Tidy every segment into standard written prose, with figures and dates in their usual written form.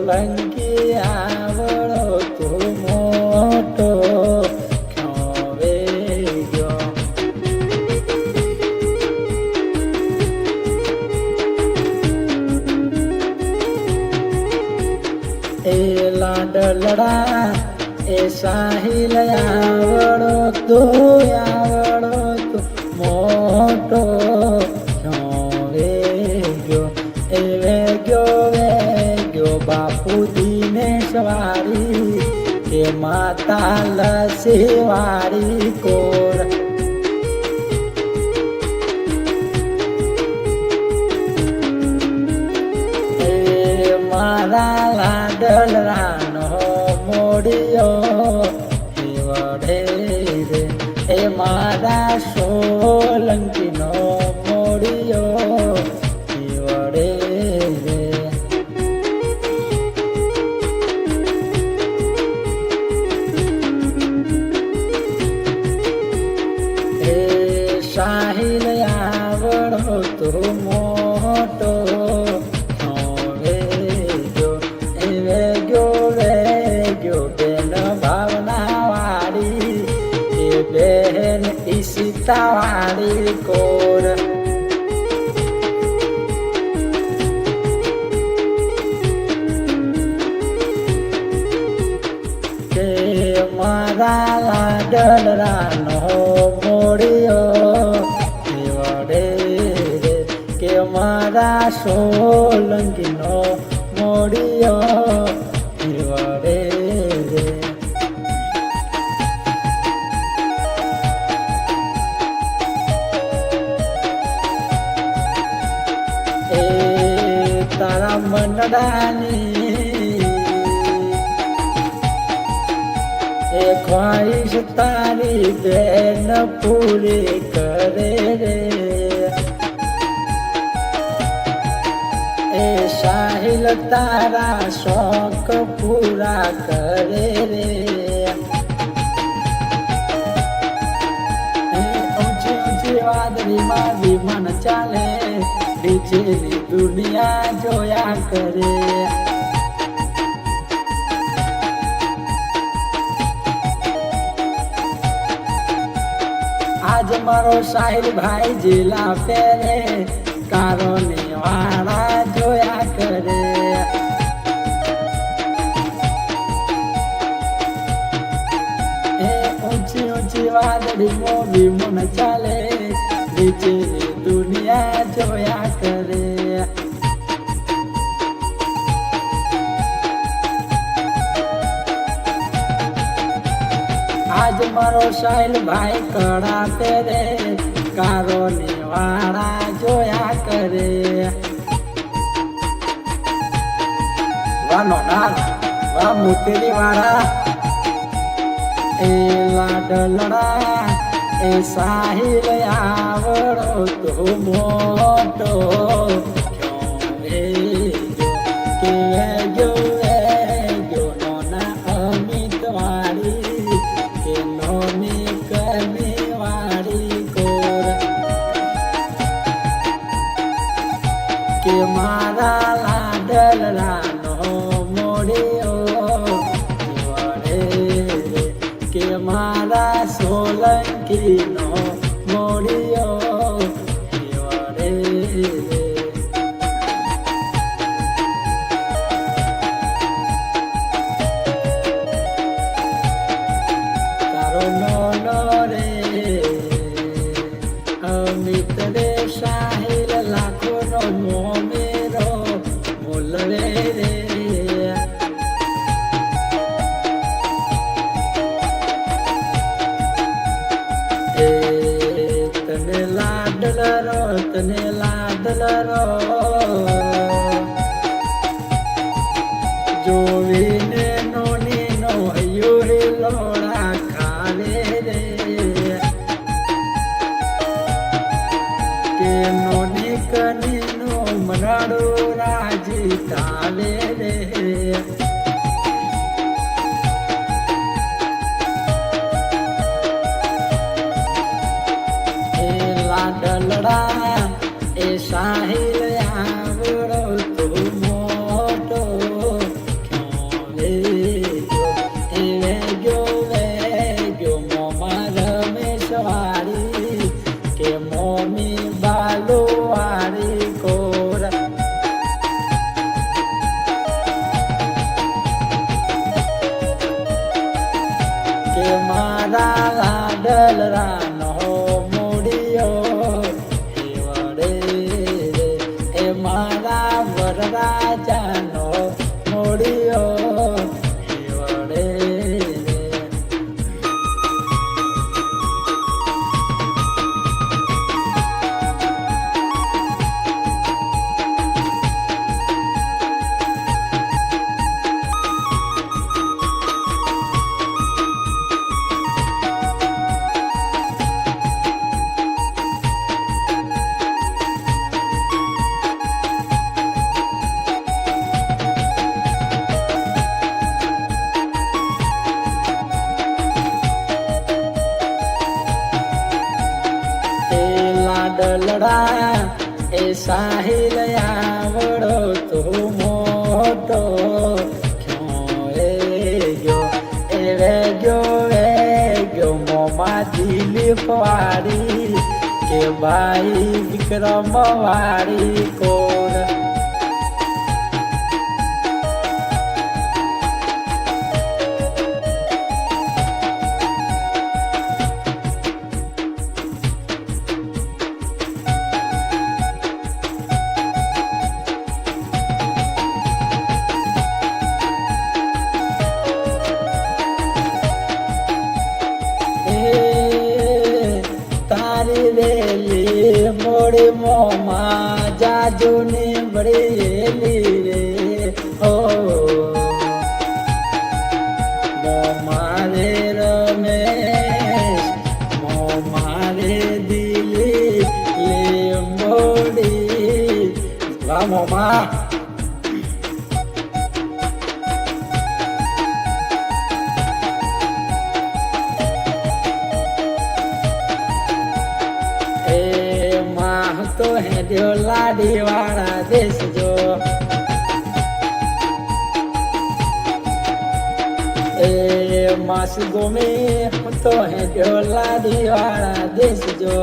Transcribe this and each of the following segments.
સોલંકી આવડો તો મોટો ખોવે ગયો. એ લાડલડા એ સાહિલ આવડો તો મોટો ખોવે ગયો. એ વેગ્યો બાપુજીને સવારી કે માતા લસીવાળી કોર. એ મારા લાડલડાનો મોડિયો વડે રે. એ મારા સોલંકીનો મોડિયો વડે રે. એ સાહિલ આવડો તો મોટો હવે ગયો. એ વેગ્યો બેન ભાવના વાળી એ બેન ઈશિતા વાળી કોર. કે મારા લાડલડાનો મોડિયો વડે રે. કે મારા સોલંકીનો મોડિયો વડે રે. એ તારા મનડાની એ ખ્વાહિશ તારી બેન પૂરી કરે રે. એ સાહિલ તારા શોખ પૂરા કરે રે. ઊંચી ઊંચી વાદળીમાં વિમાન ચાલે નીચેની દુનિયા જોયા કરે. આજ મારો સાહિલ ભાઈ જીલા પહેરે કારોની વાળા જોયા કરે. એ ઊંચી ઊંચી વાદળીમાં વિમાન ચાલે નીચેની દુનિયા જોયા કરે. આજ મારો સાહિલ ભાઈ કડા પહેરે કારોની વાળા જોયા કરે. વાહ નોનાર વાહ મોટેલી વાળા. એ લાડલડા એ સાહિલ આવડો તો મોટો ખોવે ગયો. કે ગયો નોના અમિત વાળી કે નોની કમી વાળી કોર. કે મારા લાડલડાનો મોડિયો વડે રે. કે મારા સોલંકીનો મોડિયો વડે રે. તારો નોનો રે અમિત રે સાહિલ લાખોનો મોમેરો બોલવે રે. તને લાડલરો જોવીને નોની નો હૈયો લોડા ખાવે રે. કે નોની કની નો મનાડો રાજી તાવે રે. લાડલડા એ સાહિલ આવડો તો મોટો મારા વરરાજાનો મોડિયો વડે ડલડા એ સાહિલ આવડો તું મોટો ગયો મોમાં દિલી વાળી કે ભાઈ વિક્રમ વાળી કોણ વેલી મોડી મોમાં જાજુ નીવડેલી રે હો મોમારે રમેશ મોમારે દિલી લે મોડી વાહ મોમા तो है दियो लाडी वाला देश जो ए मास गोमे तो है दियो लाडी वाला देश जो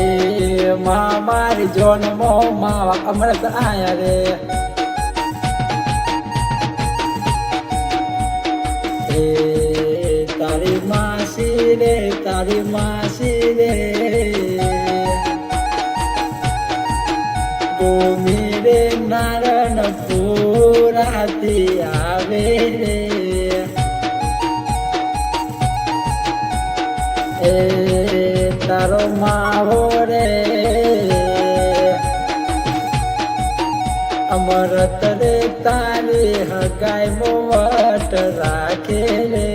ए मामारी जोन मो मावा अमृत आया रे तारी मासी रे गोमीरे नारायण पुराती आवे रे ए तारो माहो रे अमरत रे तारी हगाई मोवट राखे रे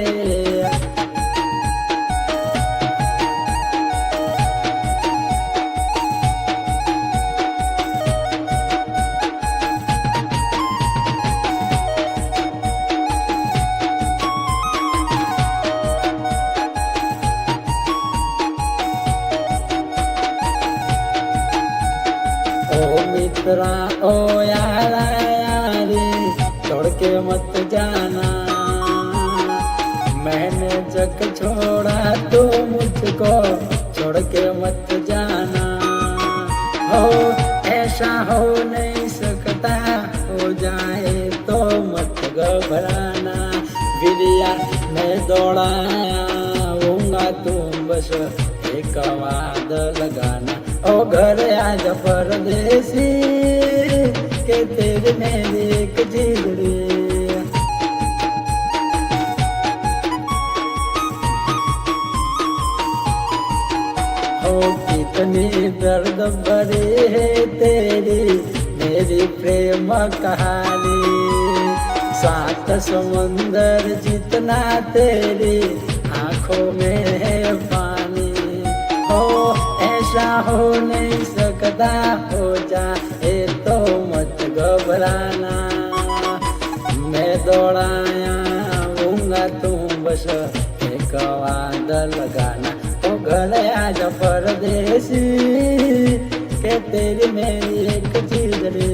मित्रा ओ यारा यारी छोड़ के मत जाना मैंने जग छोड़ा तो मुझको छोड़ के मत जाना हो ऐसा हो नहीं सकता हो जाए तो मत घबराना विरिया मैं दौड़ाया होऊंगा तुम बस एक वाद लगाना ओ घर आज परदेसी के तेरे मेरी एक जिगरी ओ कितनी दर्द भरी है तेरी मेरी प्रेम कहानी सात समंदर जितना तेरी आंखों में है पानी हो ऐसा हो नहीं सकता हो जाए तो मत घबराना मैं दौड़ाया हूँगा तुम बस एक वाद लगाना ओ घर आज परदेसी के तेरी मेरी एक चीज रे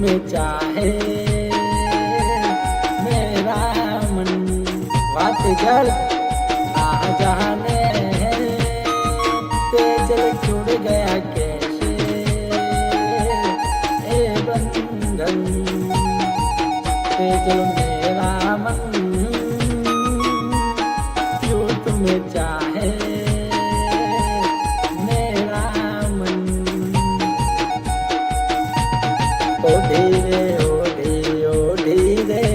में चाहे मेरा मन बात कर आ जाने तेज दिल छूट गया कैसे ए बंधन ते जो मेरा मन जो तुम्हें चाहे मेरा मन ओ धीरे ओ धीरे ओ धीरे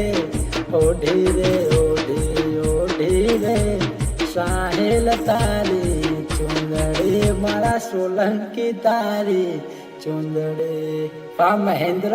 ओ धीरे ओ धीरे ओ धीरे સાહેલ તારી ચુંદડી મારા સોલંકી તારી ચુંદડી પા મહેન્દ્ર